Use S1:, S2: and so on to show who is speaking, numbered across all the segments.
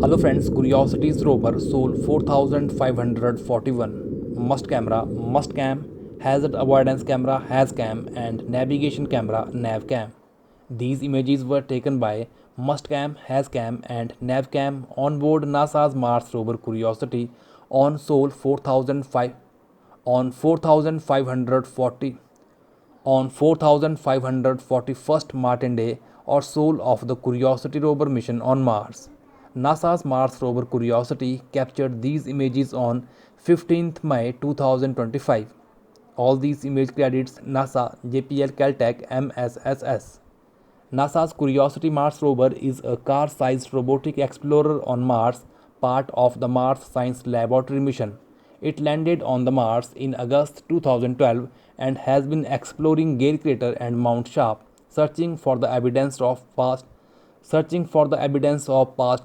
S1: Hello friends, Curiosity's rover Sol 4541 must camera, must cam, hazard avoidance camera, hazcam, and navigation camera, navcam. These images were taken by mustcam, hazcam, and navcam on board NASA's Mars rover Curiosity on Sol 4005 on 4540 on 4541st Martin Day or Sol of the Curiosity rover mission on Mars. NASA's Mars rover Curiosity captured these images on 15th May 2025. All these image credits NASA JPL Caltech MSSS. NASA's Curiosity Mars rover is a car-sized robotic explorer on Mars, part of the Mars Science Laboratory mission. It landed on the Mars in August 2012 and has been exploring Gale crater and Mount Sharp, searching for the evidence of past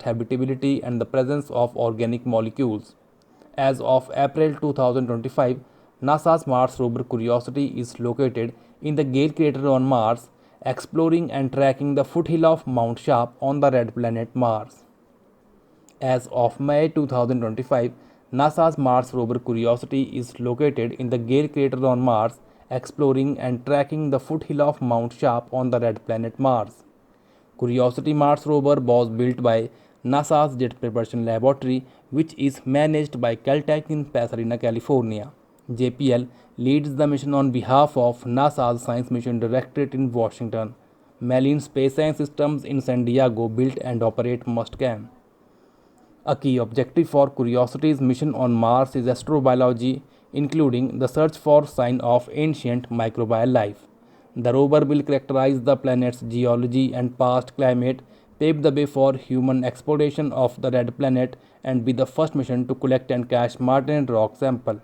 S1: habitability and the presence of organic molecules. As of April 2025, NASA's Mars rover Curiosity is located in the Gale crater on Mars, exploring and tracking the foothill of Mount Sharp on the red planet Mars. As of May 2025, NASA's Mars rover Curiosity is located in the Gale crater on Mars, exploring and tracking the foothill of Mount Sharp on the red planet Mars. Curiosity Mars rover was built by NASA's Jet Propulsion Laboratory, which is managed by Caltech in Pasadena, California. JPL leads the mission on behalf of NASA's Science Mission Directorate in Washington. Marine Space Science Systems in San Diego built and operate MustCam. A key objective for Curiosity's mission on Mars is astrobiology, including the search for signs of ancient microbial life. The rover will characterize the planet's geology and past climate, pave the way for human exploration of the red planet, and be the first mission to collect and cache Martian rock sample.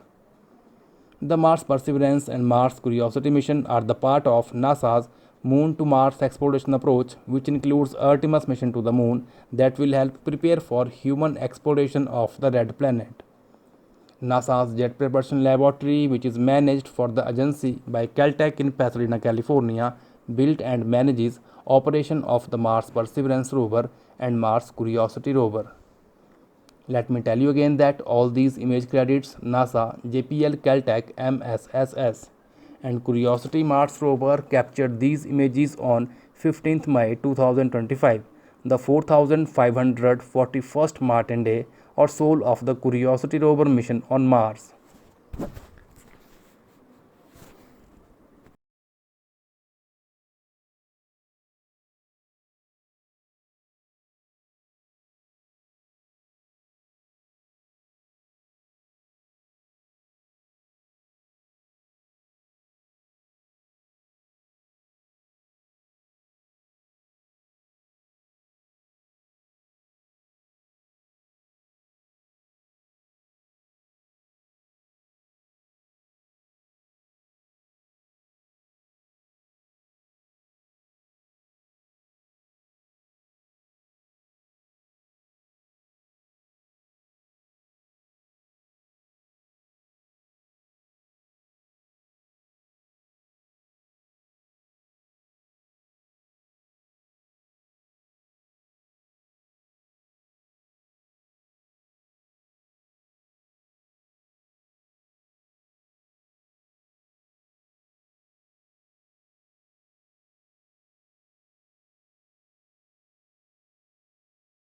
S1: The Mars Perseverance and Mars Curiosity mission are the part of NASA's Moon to Mars exploration approach, which includes Artemis mission to the Moon that will help prepare for human exploration of the red planet. NASA's Jet Propulsion Laboratory, which is managed for the agency by Caltech in Pasadena, California, built and manages operation of the Mars Perseverance rover and Mars Curiosity rover. Let me tell you again that all these image credits NASA, JPL, Caltech, MSSS, and Curiosity Mars rover captured these images on 15th May 2025, the 4541st Martin Day or Sol of the Curiosity rover mission on Mars.